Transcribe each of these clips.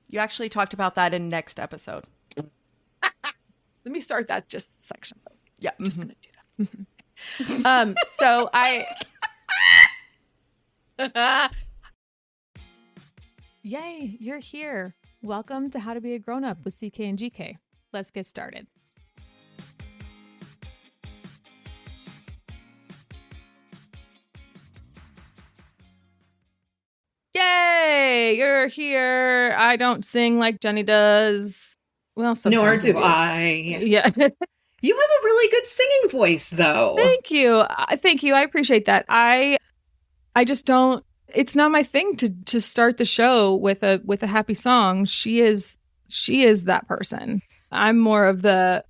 You actually talked about that in next episode. Let me start that just section. Yeah. Just gonna do that. So Yay, you're here. Welcome to How to Be a Grown-Up with CK and GK. Let's get started. Yay, you're here. I don't sing like Jenny does. Well, sometimes Nor do I. Yeah. You have a really good singing voice, though. Thank you. Thank you. I appreciate that. I just don't. It's not my thing to start the show with a happy song. She is that person. I'm more of the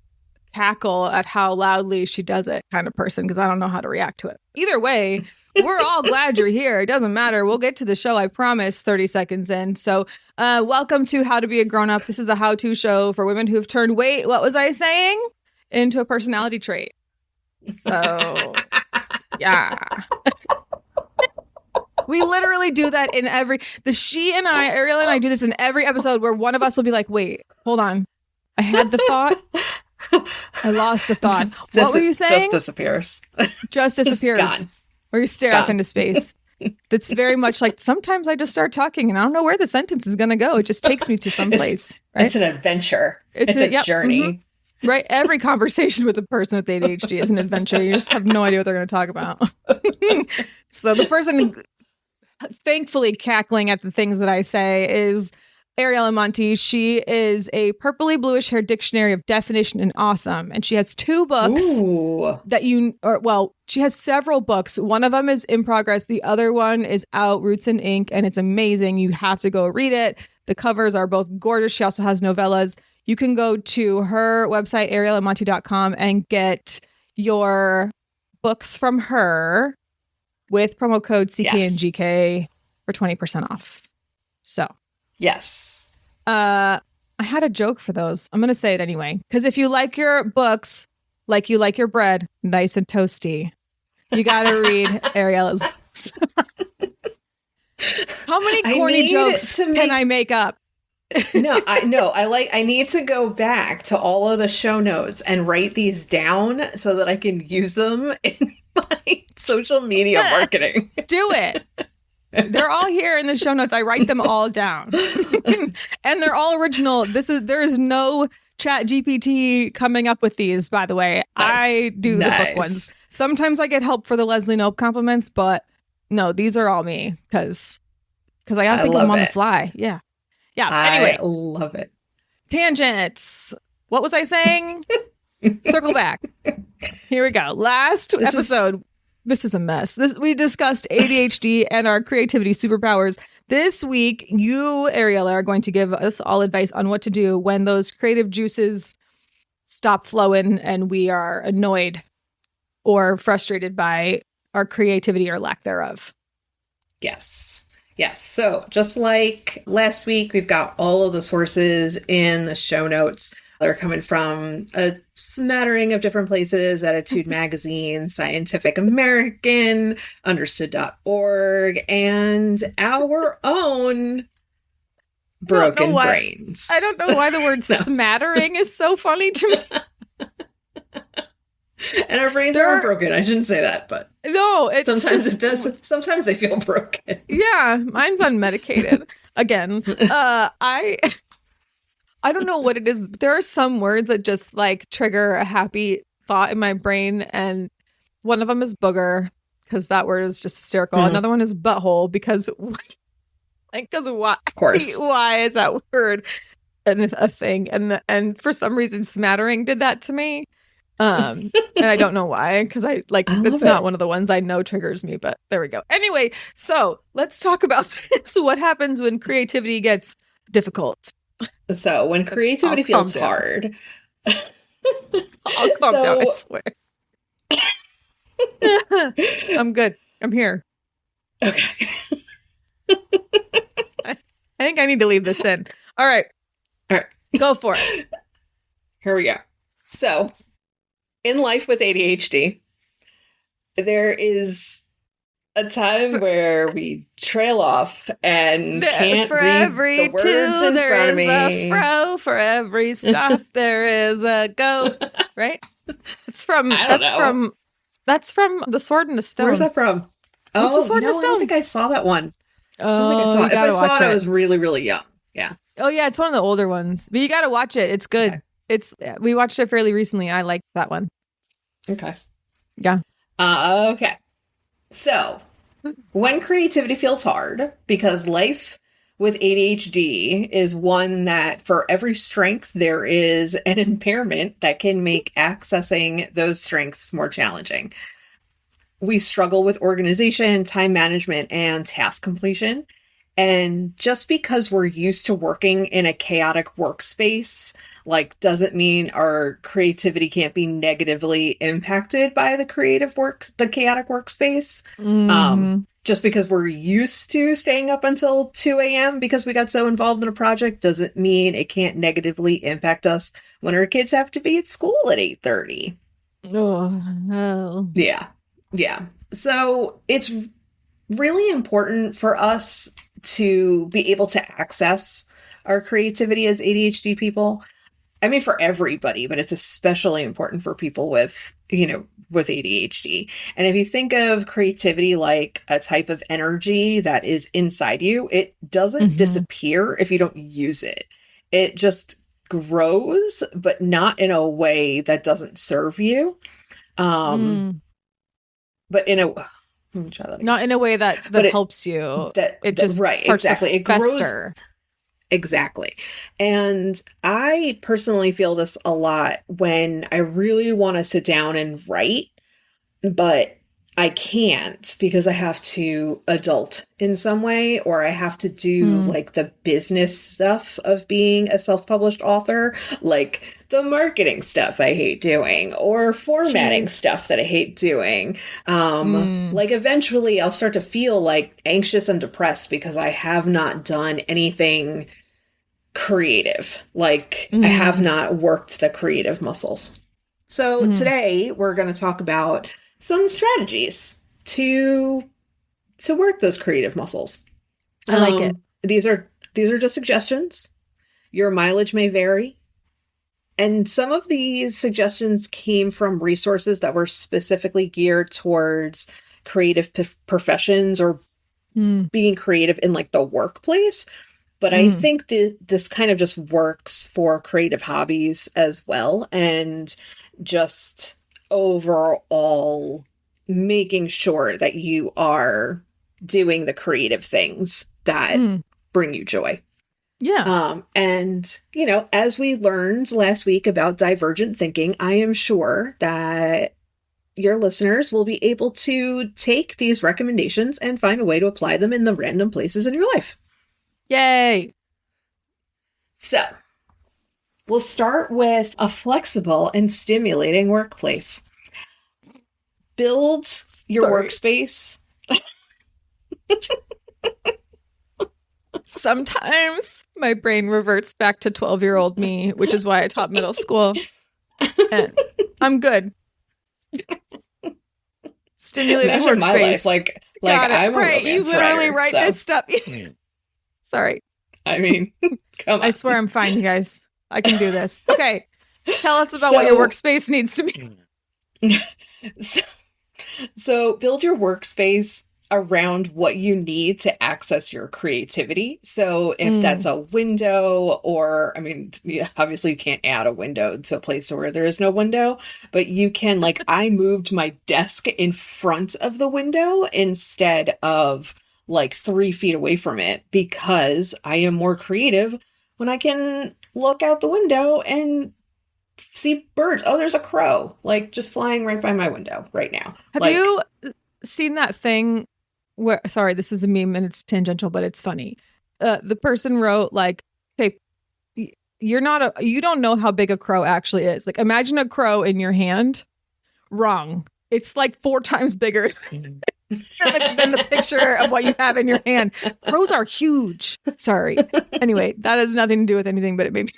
cackle at how loudly she does it kind of person because I don't know how to react to it. Either way, we're all glad you're here. It doesn't matter. We'll get to the show, I promise, 30 seconds in. So welcome to How to Be a Grown-Up. This is a how-to show for women who've turned, wait, what was I saying? Into a personality trait. So, yeah. We literally do that in Ariella and I do this in every episode where one of us will be like, wait, hold on. I had the thought. I lost the thought. What were you saying? Just disappears. Just disappears. Gone. Or you stare off into space. That's very much like sometimes I just start talking and I don't know where the sentence is going to go. It just takes me to some place. Right? It's an adventure. It's a journey. Mm-hmm. Right. Every conversation with a person with ADHD is an adventure. You just have no idea what they're going to talk about. So the person thankfully cackling at the things that I say is Ariella Monti. She is a purpley bluish hair dictionary of definition and awesome. And she has two books she has several books. One of them is in progress. The other one is out, Roots in Ink, and it's amazing. You have to go read it. The covers are both gorgeous. She also has novellas. You can go to her website, ariellamonti.com, and get your books from her with promo code CK and GK for 20% off. So, yes. I had a joke for those. I'm going to say it anyway. Because if you like your books, like you like your bread, nice and toasty, you got to read Ariella's books. How many corny jokes can I make up? I need to go back to all of the show notes and write these down so that I can use them in my social media marketing. Do it. They're all here in the show notes. I write them all down. And they're all original. There is no Chat GPT coming up with these, by the way. Nice. I do the book ones. Sometimes I get help for the Leslie Knope compliments, but no, these are all me because I gotta think of them on the fly. Yeah. Yeah. Anyway. I love it. Tangents. What was I saying? Circle back. Here we go. Last episode. This is a mess. We discussed ADHD and our creativity superpowers. This week, you, Ariella, are going to give us all advice on what to do when those creative juices stop flowing and we are annoyed or frustrated by our creativity or lack thereof. Yes. Yes. So just like last week, we've got all of the sources in the show notes. They're coming from a smattering of different places: Attitude Magazine, Scientific American, Understood.org, and our own Broken Brains. I don't know why the word smattering is so funny to me. And our brains aren't broken. I shouldn't say that, but no, it's sometimes it does. Sometimes they feel broken. Yeah, mine's unmedicated. Again, I don't know what it is. There are some words that just like trigger a happy thought in my brain. And one of them is booger because that word is just hysterical. Mm-hmm. Another one is butthole because why? Of course. Why is that word a thing? And for some reason, smattering did that to me. And I don't know why, because that's not one of the ones I know triggers me, but there we go. Anyway, so let's talk about this. What happens when creativity gets difficult? So when creativity feels hard. I'll calm down, I swear. I'm good. I'm here. Okay. I think I need to leave this in. All right. Go for it. Here we go. So in life with ADHD, there is A time where we trail off and can't for read every the words two, in there front of is me. a fro. For every stop, there is a go. Right? It's from. I don't know. That's from The Sword and the Stone. Where's that from? What's Oh, The Sword and the I don't Stone? think I saw that one. I don't Oh, think I saw you it. If I gotta saw watch it, I it. was really, really young. Yeah. Oh yeah, it's one of the older ones, but you got to watch it. It's good. Okay. We watched it fairly recently. I liked that one. Okay. Yeah. Okay. So, when creativity feels hard, because life with ADHD is one that for every strength, there is an impairment that can make accessing those strengths more challenging. We struggle with organization, time management, and task completion. And just because we're used to working in a chaotic workspace, like, doesn't mean our creativity can't be negatively impacted by the chaotic workspace. Just because we're used to staying up until 2 a.m. because we got so involved in a project doesn't mean it can't negatively impact us when our kids have to be at school at 8:30. Oh, no. Yeah. Yeah. So it's really important for us to be able to access our creativity as ADHD people. I mean, for everybody, but it's especially important for people with ADHD. And if you think of creativity like a type of energy that is inside you, it doesn't disappear if you don't use it. It just grows, but not in a way that doesn't serve you. But in a let me try that again. Not in a way that helps you. It just right, starts exactly. to fester. Exactly. And I personally feel this a lot when I really want to sit down and write, but I can't because I have to adult in some way, or I have to do like the business stuff of being a self-published author, like the marketing stuff I hate doing, or formatting stuff that I hate doing. Like eventually I'll start to feel like anxious and depressed because I have not done anything creative. Like I have not worked the creative muscles. So today we're going to talk about some strategies to work those creative muscles. I like it. These are just suggestions. Your mileage may vary. And some of these suggestions came from resources that were specifically geared towards creative professions or being creative in like the workplace. But I think this kind of just works for creative hobbies as well. And just overall making sure that you are doing the creative things that bring you joy. Yeah. And, as we learned last week about divergent thinking, I am sure that your listeners will be able to take these recommendations and find a way to apply them in the random places in your life. Yay. So, we'll start with a flexible and stimulating workplace. Build your workspace. Sometimes my brain reverts back to 12-year-old me, which is why I taught middle school. And I'm good. Stimulating Imagine workspace. my life, like I'm a romance you literally writer, write so. this stuff. Sorry. I mean, come on. I swear I'm fine, you guys. I can do this. Okay. Tell us about what your workspace needs to be. So build your workspace around what you need to access your creativity. So if that's a window, or, obviously you can't add a window to a place where there is no window, but you can, like, I moved my desk in front of the window instead of like 3 feet away from it, because I am more creative when I can look out the window and see birds. Oh, there's a crow, like, just flying right by my window right now. Have you seen that thing where, sorry, this is a meme and it's tangential, but it's funny. The person wrote, like, okay, you don't know how big a crow actually is. Like, imagine a crow in your hand. Wrong. It's like 4 times bigger than the picture of what you have in your hand. Crows are huge. Sorry. Anyway, that has nothing to do with anything, but it made me.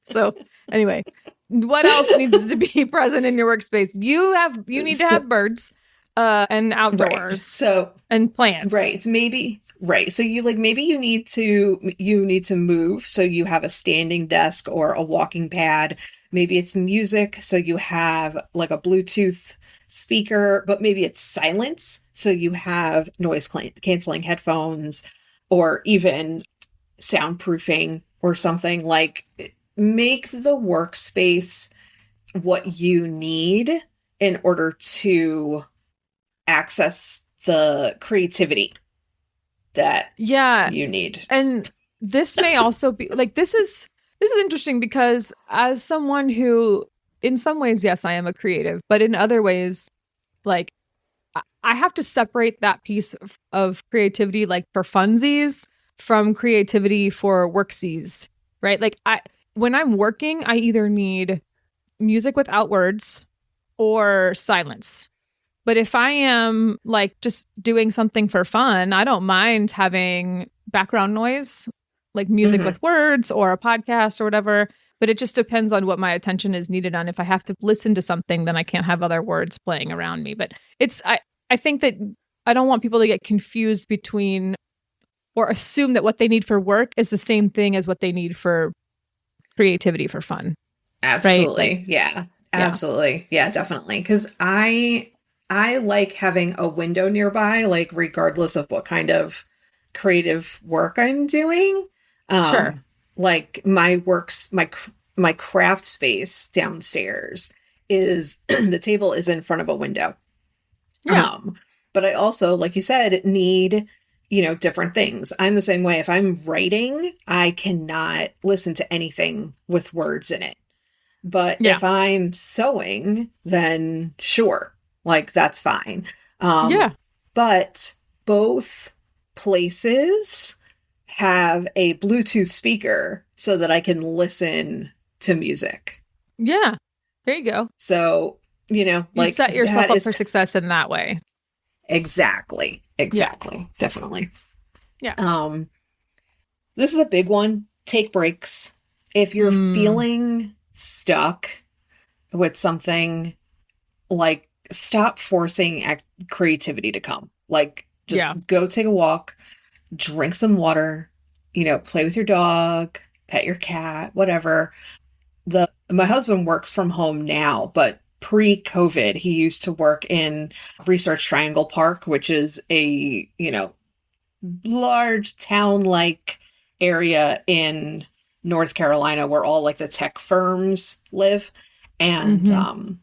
So anyway, what else needs to be present in your workspace? You need to have birds. and outdoors. Right. So and plants. Right. So maybe right. So maybe you need to move so you have a standing desk or a walking pad. Maybe it's music, so you have like a Bluetooth speaker, but maybe it's silence, so you have noise canceling headphones or even soundproofing or something. Like, make the workspace what you need in order to access the creativity that you need. And this may also be like, this is interesting because as someone who, in some ways, yes, I am a creative, but in other ways, like, I have to separate that piece of creativity, like for funsies, from creativity for worksies, right? Like, when I'm working, I either need music without words or silence. But if I am like just doing something for fun, I don't mind having background noise, like music with words or a podcast or whatever. But it just depends on what my attention is needed on. If I have to listen to something, then I can't have other words playing around me. But I think that I don't want people to get confused between or assume that what they need for work is the same thing as what they need for creativity for fun. Absolutely. Right? Like, yeah. Absolutely. Yeah, definitely. Because I like having a window nearby, like regardless of what kind of creative work I'm doing. Sure. Like my craft space downstairs is the table is in front of a window. Yeah. But I also, like you said, need, different things. I'm the same way. If I'm writing, I cannot listen to anything with words in it. But if I'm sewing, then sure, like that's fine. But both places have a Bluetooth speaker so that I can listen to music. Yeah. There you go. So, you set yourself up for success in that way. Exactly. Definitely. Yeah. This is a big one. Take breaks. If you're feeling stuck with something, like, stop forcing creativity to come. Like, just go take a walk, drink some water, play with your dog, pet your cat, whatever. My husband works from home now, but pre-COVID, he used to work in Research Triangle Park, which is a, large town-like area in North Carolina where all like the tech firms live. And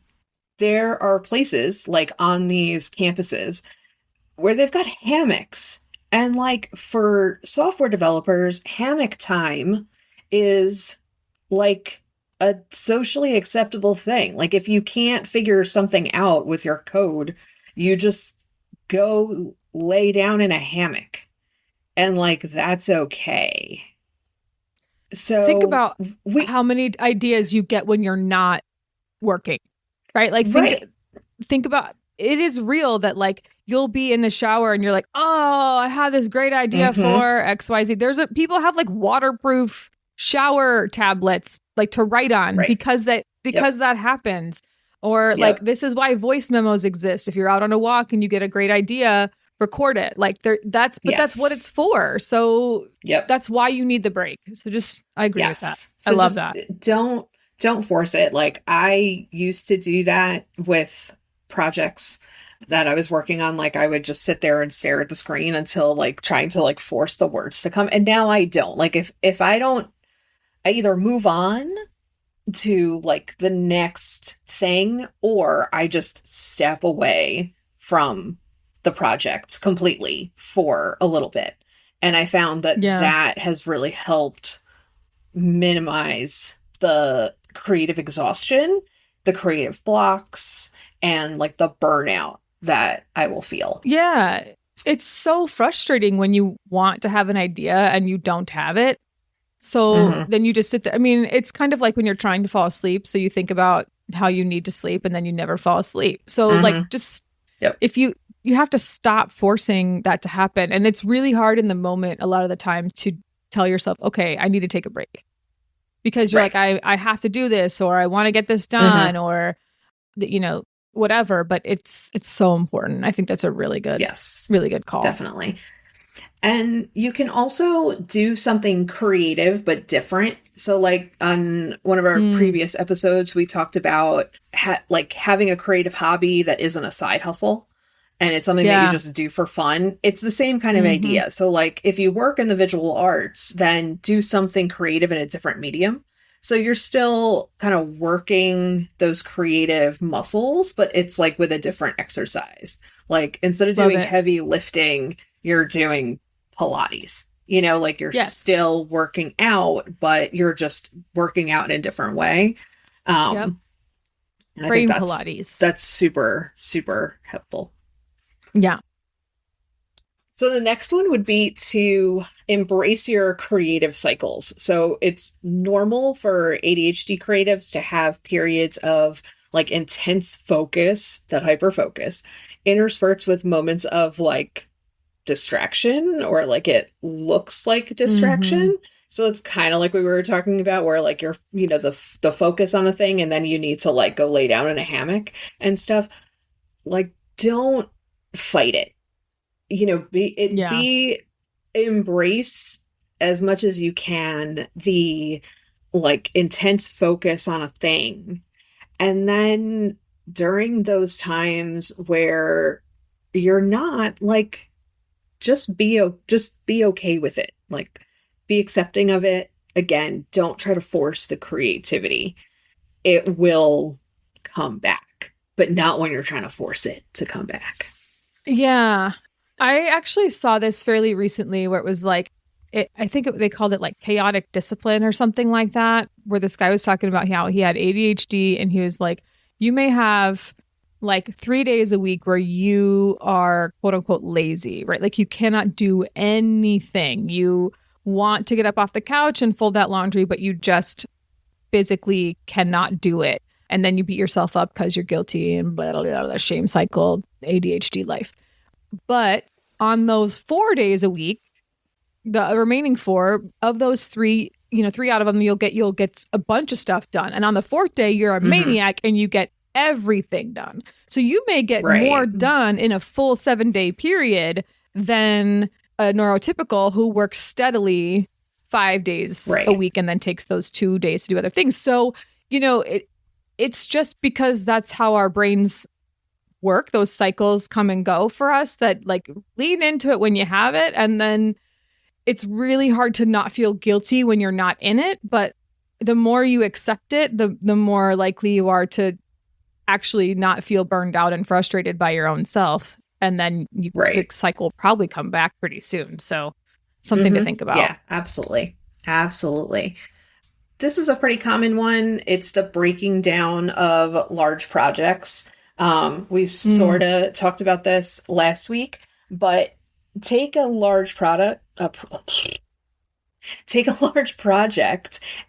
there are places like on these campuses where they've got hammocks. And like for software developers, hammock time is like a socially acceptable thing. Like if you can't figure something out with your code, you just go lay down in a hammock. And like, that's okay. So think about how many ideas you get when you're not working, right? Like think about, it is real that like you'll be in the shower and you're like, oh, I have this great idea for XYZ. People have like waterproof shower tablets like to write on because that happens. Or like, this is why voice memos exist. If you're out on a walk and you get a great idea, record it. Like that's what it's for. So that's why you need the break. So I agree with that. So I love that. Don't force it. Like I used to do that with projects that I was working on. Like I would just sit there and stare at the screen until like trying to like force the words to come. And now I don't. Like if I don't, I either move on to like the next thing or I just step away from the project completely for a little bit. And I found that that has really helped minimize the creative exhaustion, the creative blocks, and like the burnout that I will feel. Yeah. It's so frustrating when you want to have an idea and you don't have it. So then you just sit there. I mean, it's kind of like when you're trying to fall asleep. So you think about how you need to sleep and then you never fall asleep. So like just if you have to stop forcing that to happen. And it's really hard in the moment a lot of the time to tell yourself, okay, I need to take a break. Because you're like, I have to do this or I want to get this done or, whatever, but it's so important. I think that's a really good call. Definitely. And you can also do something creative but different. So like on one of our previous episodes, we talked about having a creative hobby that isn't a side hustle. And it's something that you just do for fun. It's the same kind of idea. So like if you work in the visual arts, then do something creative in a different medium. So you're still kind of working those creative muscles, but it's like with a different exercise. Like instead of doing heavy lifting, you're doing Pilates. You know, like you're still working out, but you're just working out in a different way. Brain Pilates. That's super, super helpful. Yeah. So the next one would be to embrace your creative cycles. So it's normal for ADHD creatives to have periods of like intense focus, that hyperfocus, interspurts with moments of like distraction, or like it looks like distraction. So it's kind of like we were talking about where like you're, you know, the focus on a thing and then you need to like go lay down in a hammock and stuff. Like don't fight it. You know, embrace as much as you can the like intense focus on a thing. And then during those times where you're not, like, just be okay with it. Like, be accepting of it. Again, don't try to force the creativity. It will come back, but not when you're trying to force it to come back. Yeah. I actually saw this fairly recently where it was like, they called it like chaotic discipline or something like that, where this guy was talking about how he had ADHD and he was like, you may have like 3 days a week where you are quote unquote lazy, right? Like you cannot do anything. You want to get up off the couch and fold that laundry, but you just physically cannot do it. And then you beat yourself up because you're guilty and blah, blah, blah, blah, shame cycle, ADHD life. But on those 4 days a week, the remaining 4 of those 3, 3 out of them, you'll get a bunch of stuff done. And on the 4th day, you're a maniac and you get everything done. So you may get more done in a full 7-day period than a neurotypical who works steadily 5 days a week and then takes those 2 days to do other things. So, it's just because that's how our brains work. Those cycles come and go for us, that like lean into it when you have it. And then it's really hard to not feel guilty when you're not in it. But the more you accept it, the more likely you are to actually not feel burned out and frustrated by your own self. And then the cycle will probably come back pretty soon. So something to think about. Yeah, absolutely. Absolutely. This is a pretty common one. It's the breaking down of large projects. We sort of talked about this last week, but take a large project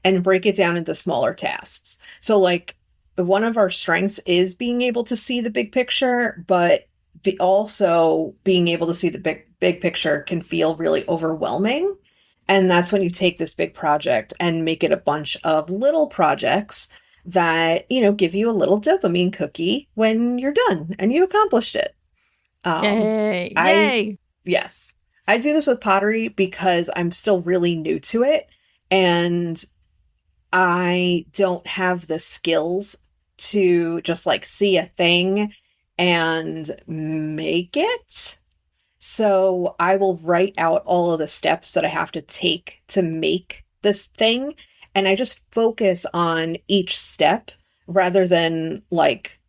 and break it down into smaller tasks. So like one of our strengths is being able to see the big picture, but also being able to see the big picture can feel really overwhelming. And that's when you take this big project and make it a bunch of little projects that, give you a little dopamine cookie when you're done and you accomplished it. Yay. Yes. I do this with pottery because I'm still really new to it and I don't have the skills to just like see a thing and make it. So I will write out all of the steps that I have to take to make this thing. And I just focus on each step rather than like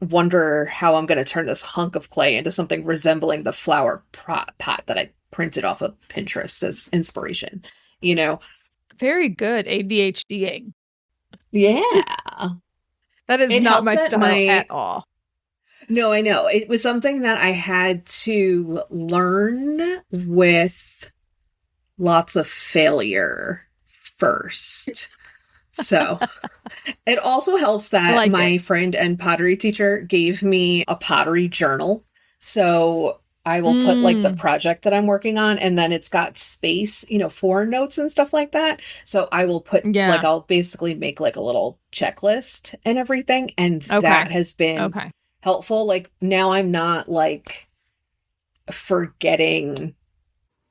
wonder how I'm going to turn this hunk of clay into something resembling the flower pot that I printed off of Pinterest as inspiration, Very good ADHDing. Yeah. That is not my style at all. No, I know. It was something that I had to learn with lots of failure first. So it also helps that my friend and pottery teacher gave me a pottery journal. So I will put like the project that I'm working on and then it's got space, for notes and stuff like that. So I will put I'll basically make like a little checklist and everything. And that has been helpful. Like now I'm not like forgetting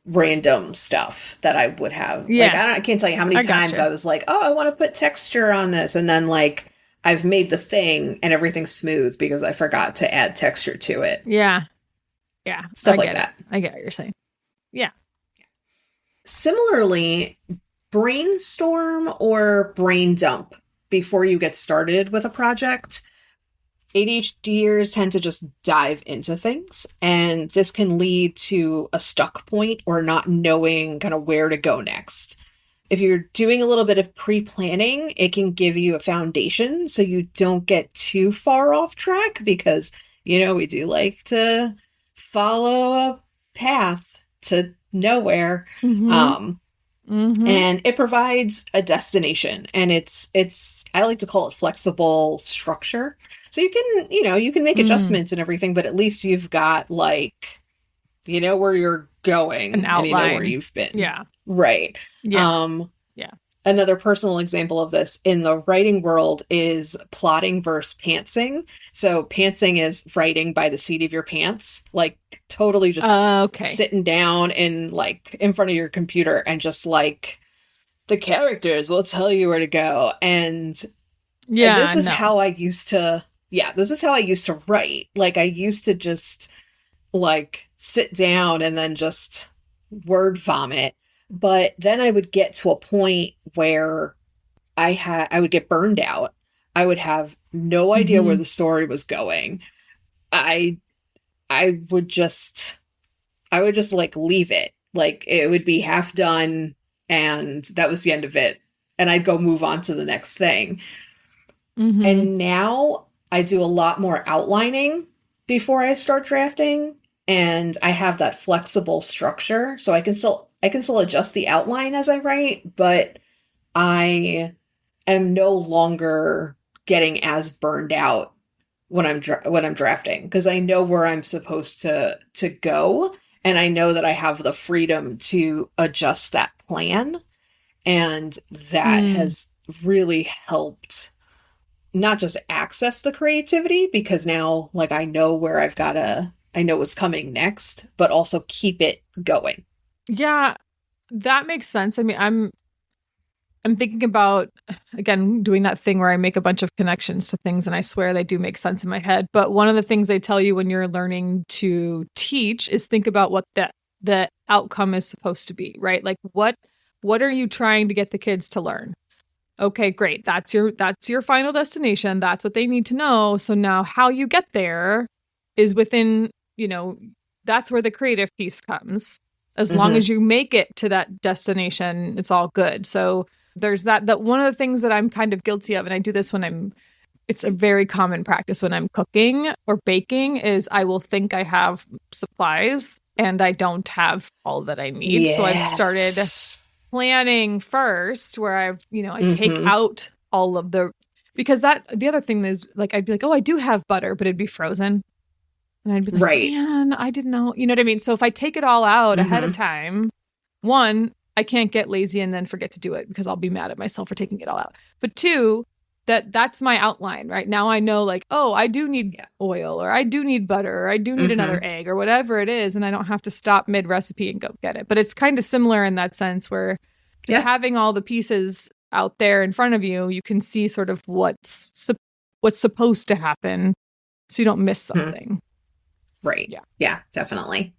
random stuff that I would have. Yeah. Like I can't tell you how many times gotcha. I was like, oh, I want to put texture on this. And then like I've made the thing and everything's smooth because I forgot to add texture to it. Yeah. Yeah. Stuff like that. I get what you're saying. Yeah. Similarly, brainstorm or brain dump before you get started with a project. ADHDers tend to just dive into things, and this can lead to a stuck point or not knowing kind of where to go next. If you're doing a little bit of pre-planning, it can give you a foundation so you don't get too far off track because, you know, we do like to follow a path to nowhere. And it provides a destination, and it's I like to call it flexible structure. So you can, you can make adjustments and everything, but at least you've got like, you know where you're going an outline. And you know where you've been. Yeah. Right. Yeah. Yeah. Another personal example of this in the writing world is plotting versus pantsing. So pantsing is writing by the seat of your pants, like totally just sitting down and like in front of your computer and just like the characters will tell you where to go. And this is how I used to write. Like I used to just like sit down and then just word vomit. But then I would get to a point where I would get burned out. I would have no idea where the story was going. I would just like leave it. Like it would be half done and that was the end of it. And I'd go move on to the next thing. And now I do a lot more outlining before I start drafting. And I have that flexible structure. So I can still adjust the outline as I write, but I am no longer getting as burned out when I'm drafting because I know where I'm supposed to go, and I know that I have the freedom to adjust that plan, and that has really helped not just access the creativity because now like I know where I know what's coming next, but also keep it going. Yeah, that makes sense. I mean, I'm thinking about, again, doing that thing where I make a bunch of connections to things and I swear they do make sense in my head. But one of the things they tell you when you're learning to teach is think about what the outcome is supposed to be, right? Like what are you trying to get the kids to learn? Okay, great. That's your final destination. That's what they need to know. So now how you get there is within, that's where the creative piece comes. As long as you make it to that destination, it's all good. So there's that one of the things that I'm kind of guilty of, and I do this when it's a very common practice when I'm cooking or baking, is I will think I have supplies and I don't have all that I need. Yes. So I've started planning first where I take out all of because the other thing is like, I'd be like, oh, I do have butter, but it'd be frozen. And I'd be like, right. Man, I didn't know. You know what I mean? So if I take it all out ahead of time, one, I can't get lazy and then forget to do it because I'll be mad at myself for taking it all out. But two, that's my outline, right? Now I know like, oh, I do need oil or I do need butter or I do need another egg or whatever it is. And I don't have to stop mid recipe and go get it. But it's kind of similar in that sense where just having all the pieces out there in front of you, you can see sort of what's supposed to happen so you don't miss something. Right. Yeah, definitely.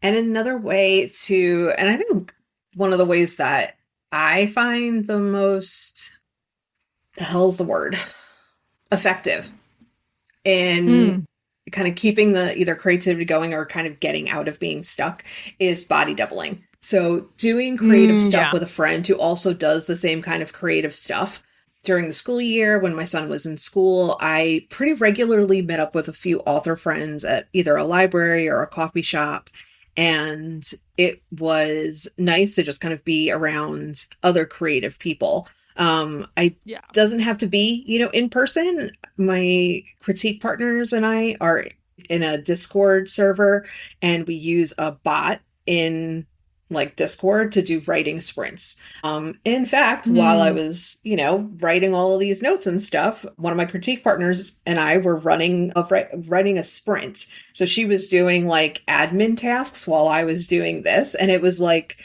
And another way and I think one of the ways that I find the most, the hell's the word, effective in kind of keeping the either creativity going or kind of getting out of being stuck is body doubling. So doing creative stuff with a friend who also does the same kind of creative stuff. During the school year, when my son was in school, I pretty regularly met up with a few author friends at either a library or a coffee shop. And it was nice to just kind of be around other creative people. Doesn't have to be, in person. My critique partners and I are in a Discord server and we use a bot in like Discord to do writing sprints. In fact, while I was, writing all of these notes and stuff, one of my critique partners and I were writing a sprint. So she was doing like admin tasks while I was doing this. And it was like,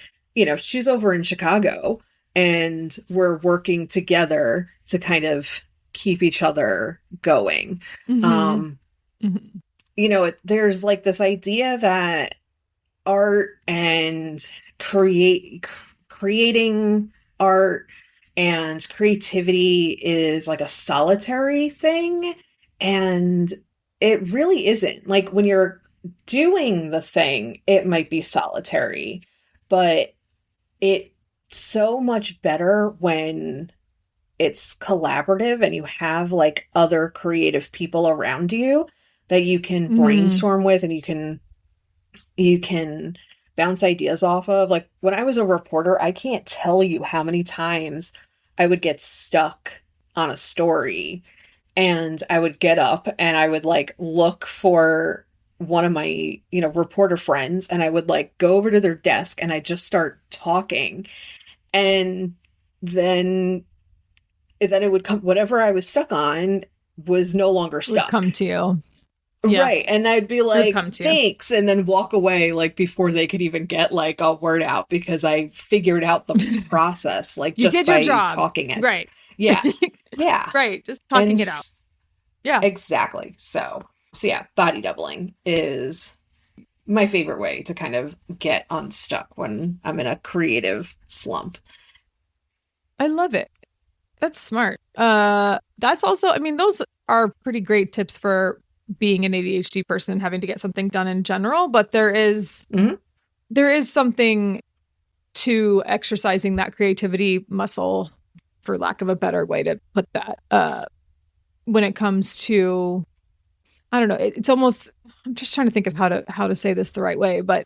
she's over in Chicago and we're working together to kind of keep each other going. There's like this idea that art and creating art and creativity is like a solitary thing, and it really isn't. Like when you're doing the thing, it might be solitary, but it's so much better when it's collaborative and you have like other creative people around you that you can brainstorm with, and you can bounce ideas off of. Like when I was a reporter, I can't tell you how many times I would get stuck on a story and I would get up and I would like look for one of my, reporter friends, and I would like go over to their desk and I just start talking. And then it would come, whatever I was stuck on was no longer stuck. Would come to you. Yeah. Right. And I'd be like, thanks. And then walk away like before they could even get like a word out, because I figured out the process, like you just by talking it. Right. Yeah. Yeah. Right. Just talking it out. Yeah. Exactly. So yeah, body doubling is my favorite way to kind of get unstuck when I'm in a creative slump. I love it. That's smart. That's also, those are pretty great tips for being an ADHD person, having to get something done in general, but there is something to exercising that creativity muscle, for lack of a better way to put that, when it comes to, I don't know, it's almost, I'm just trying to think of how to say this the right way, but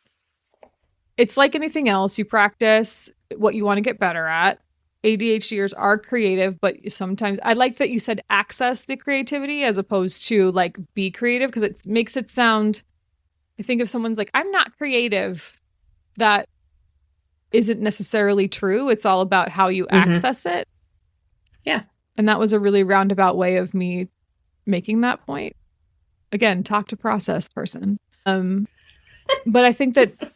it's like anything else. You practice what you want to get better at. ADHDers are creative, but sometimes I like that you said access the creativity as opposed to like be creative, because it makes it sound, I think if someone's like, I'm not creative, that isn't necessarily true. It's all about how you access it. Yeah. And that was a really roundabout way of me making that point. Again, talk to process person. But I think that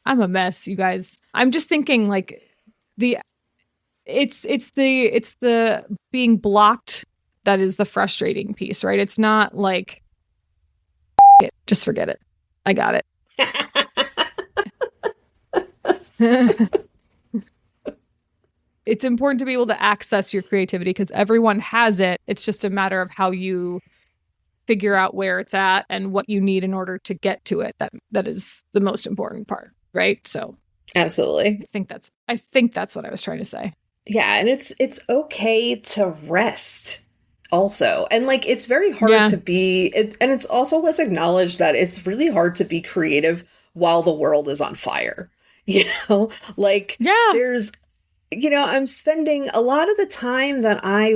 I'm a mess, you guys. I'm just thinking like it's the being blocked that is the frustrating piece, right? It's not like just forget it. I got it. It's important to be able to access your creativity because everyone has it. It's just a matter of how you figure out where it's at and what you need in order to get to it. That is the most important part, right? So absolutely. I think that's what I was trying to say. Yeah, and it's okay to rest also. And like it's very hard to be and it's also, let's acknowledge that it's really hard to be creative while the world is on fire. Like there's I'm spending a lot of the time that I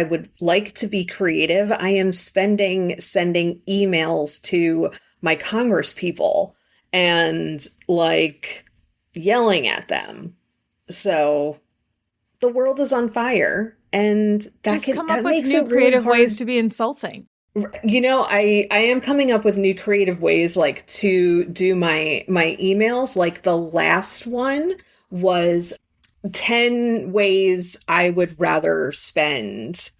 would like to be creative. I am spending sending emails to my Congress people and like yelling at them. So the world is on fire, and that just come up with new creative ways to be insulting. I am coming up with new creative ways, like to do my emails. Like the last one was 10 ways I would rather spend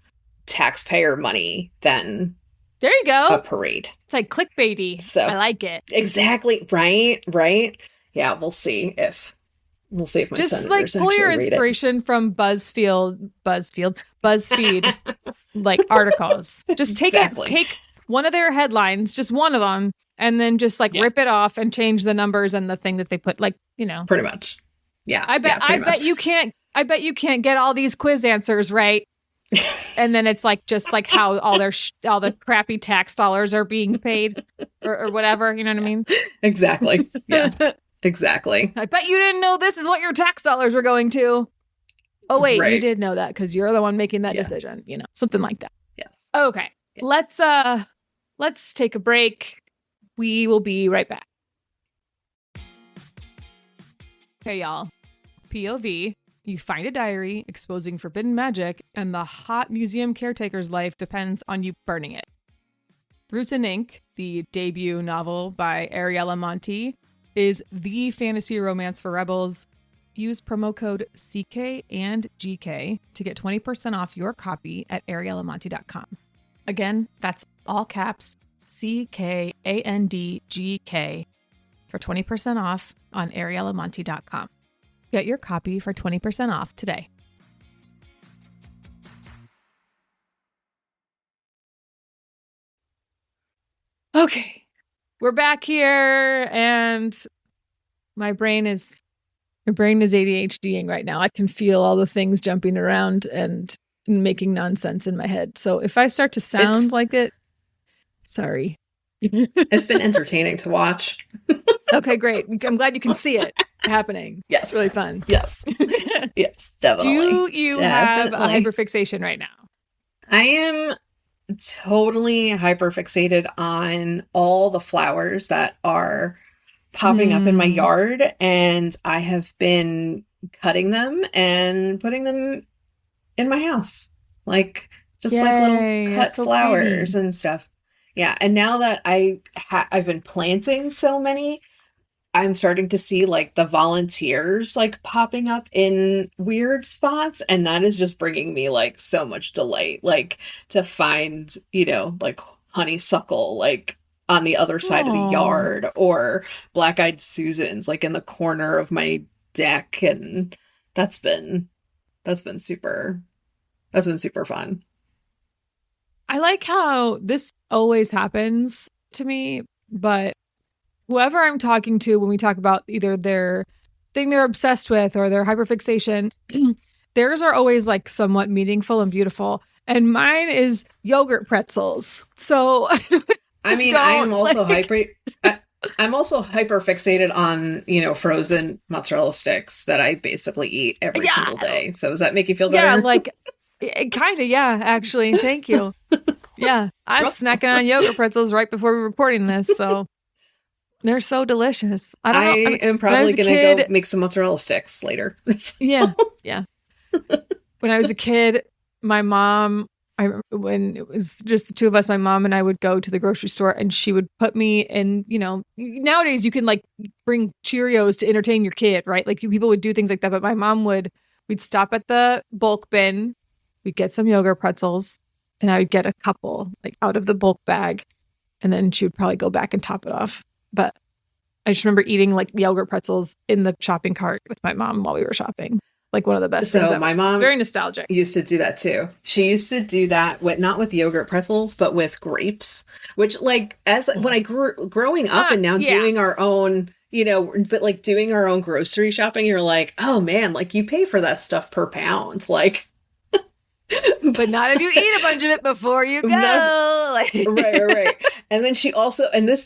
taxpayer money than there you go a parade. It's like clickbaity. So I like it. Exactly. Right. Yeah, we'll see if my just senators like pull your inspiration it. From BuzzFeed like articles. Just take one of their headlines, just one of them, and then just like rip it off and change the numbers and the thing that they put, like, pretty much. Yeah. I bet you can't get all these quiz answers right. And then it's like just like how all the crappy tax dollars are being paid or whatever, you know what I mean? Exactly. Yeah. Exactly. I bet you didn't know this is what your tax dollars were going to. Oh wait, you did know that because you're the one making that decision, something like that. Yes. Okay. Yeah. Let's take a break. We will be right back. Okay, y'all. POV. You find a diary exposing forbidden magic, and the hot museum caretaker's life depends on you burning it. Roots in Ink, the debut novel by Ariella Monti, is the fantasy romance for rebels. Use promo code CK and GK to get 20% off your copy at ariellamonti.com. Again, that's all caps CKANDGK for 20% off on ariellamonti.com. Get your copy for 20% off today. Okay, we're back here, and my brain is ADHDing right now. I can feel all the things jumping around and making nonsense in my head. So if I start to sound like it, sorry. It's been entertaining to watch. Okay, great. I'm glad you can see it happening. Yes. It's really fun. Yes. Yes, definitely. Do you have a hyperfixation right now? I am totally hyperfixated on all the flowers that are popping up in my yard, and I have been cutting them and putting them in my house. Like, just like little cut flowers and stuff. Yeah, and now that I've been planting so many, I'm starting to see like the volunteers like popping up in weird spots, and that is just bringing me like so much delight. Like to find, like honeysuckle like on the other side of the yard, or black-eyed Susans like in the corner of my deck, and that's been super fun. I like how this always happens to me, but whoever I'm talking to when we talk about either their thing they're obsessed with or their hyperfixation, theirs are always like somewhat meaningful and beautiful. And mine is yogurt pretzels. So I mean, I am also I'm also hyper fixated on, frozen mozzarella sticks that I basically eat every single day. So does that make you feel better? Yeah, like kind of, yeah, actually. Thank you. Yeah, I was snacking on yogurt pretzels right before we were recording this, so they're so delicious. I am probably going to go make some mozzarella sticks later. Yeah. When I was a kid, my mom, when it was just the two of us, my mom and I would go to the grocery store, and she would put me in, nowadays you can like bring Cheerios to entertain your kid, right? Like people would do things like that. But my mom we'd stop at the bulk bin, we'd get some yogurt pretzels, and I would get a couple like out of the bulk bag, and then she would probably go back and top it off. But I just remember eating like yogurt pretzels in the shopping cart with my mom while we were shopping. Like one of the best things ever. My mom, it's very nostalgic, used to do that too. She used to do that not with yogurt pretzels, but with grapes, which like when I growing up and now doing our own, but like doing our own grocery shopping, you're like, oh man, like you pay for that stuff per pound. Like, but not if you eat a bunch of it before you go. Right. And then she also, and this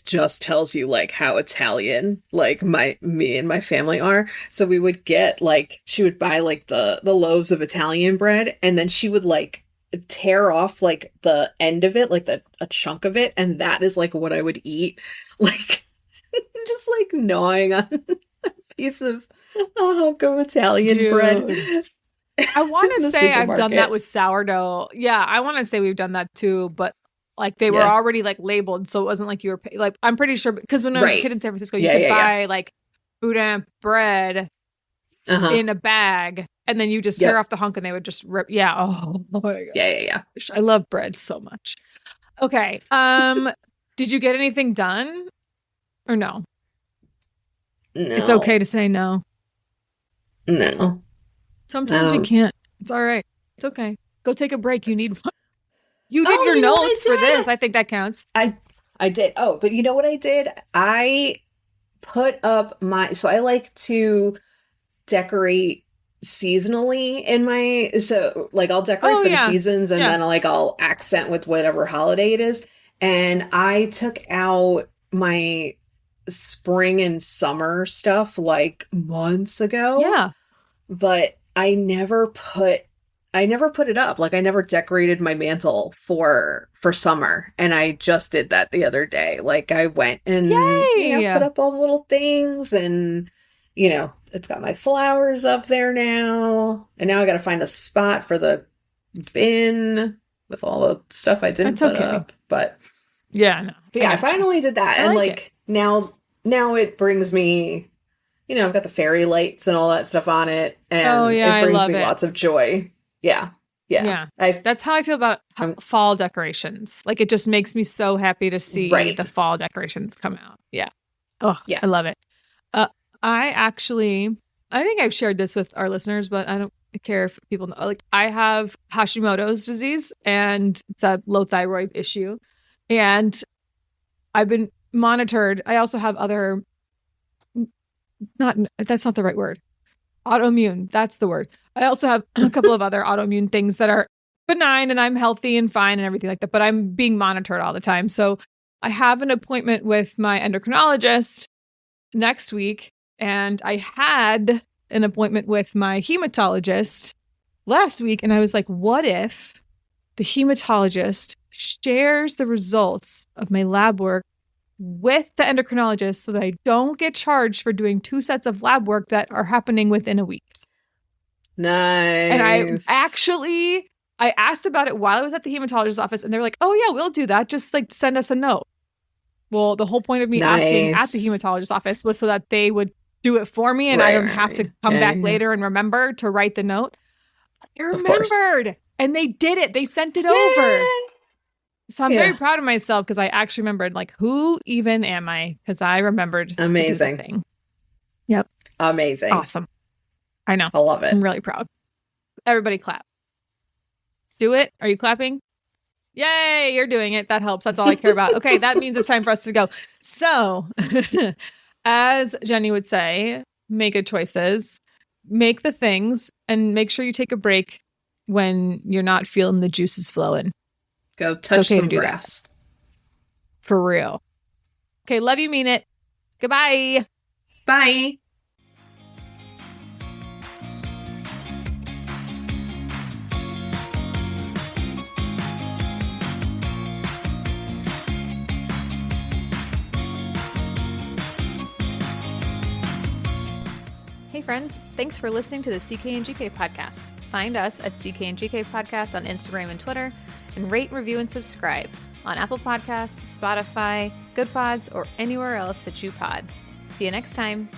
just tells you like how Italian like me and my family are. So we would get like, she would buy like the loaves of Italian bread, and then she would like tear off like the end of it, like a chunk of it, and that is like what I would eat, like just like gnawing on a piece of a hunk of Italian bread. I want to say I've done that with sourdough. Yeah, I want to say we've done that too, but like they were already like labeled, so it wasn't like you were like, I'm pretty sure, because when I was a kid in San Francisco, you could buy like boudin bread in a bag, and then you just tear off the hunk and they would just rip. Yeah. Oh my God. Yeah. I love bread so much. Okay. Did you get anything done or no? No. It's okay to say no. No. Sometimes you can't. It's all right. It's okay. Go take a break. You need one. You did your notes for this. I think that counts. I did. Oh, but you know what I did? I put up so I like to decorate seasonally in so like I'll decorate for the seasons, and then I'll accent with whatever holiday it is. And I took out my spring and summer stuff like months ago. Yeah. But I never put it up. Like I never decorated my mantle for summer. And I just did that the other day. Like I went and put up all the little things, and it's got my flowers up there now. And now I got to find a spot for the bin with all the stuff I didn't put up. But yeah, no. I finally did that. And like now it brings me, I've got the fairy lights and all that stuff on it. And it brings me lots of joy. Yeah. Yeah. That's how I feel about fall decorations. Like, it just makes me so happy to see the fall decorations come out. Yeah. Oh, yeah. I love it. I think I've shared this with our listeners, but I don't care if people know. Like, I have Hashimoto's disease, and it's a low thyroid issue. And I've been monitored. I also have that's not the right word. Autoimmune. That's the word. I also have a couple of other autoimmune things that are benign, and I'm healthy and fine and everything like that, but I'm being monitored all the time. So I have an appointment with my endocrinologist next week, and I had an appointment with my hematologist last week. And I was like, what if the hematologist shares the results of my lab work with the endocrinologist so that I don't get charged for doing 2 sets of lab work that are happening within a week? Nice. And I asked about it while I was at the hematologist's office, and they're like, oh yeah, we'll do that. Just like send us a note. Well, the whole point of me asking at the hematologist's office was so that they would do it for me, and I don't have to come back later and remember to write the note. I remembered, and they did it. They sent it over. So I'm very proud of myself because I actually remembered, like, who even am I? Because I remembered. Amazing. To do the thing. Yep. Amazing. Awesome. I know. I love it. I'm really proud. Everybody clap. Do it. Are you clapping? Yay, you're doing it. That helps. That's all I care about. Okay, that means it's time for us to go. So, as Jenny would say, make good choices, make the things, and make sure you take a break when you're not feeling the juices flowing. Go touch some grass. That. For real. Okay, love you, mean it. Goodbye. Bye. Hey friends, thanks for listening to the CK and GK podcast. Find us at CK and GK podcast on Instagram and Twitter, and rate, review, and subscribe on Apple Podcasts, Spotify, Good Pods, or anywhere else that you pod. See you next time.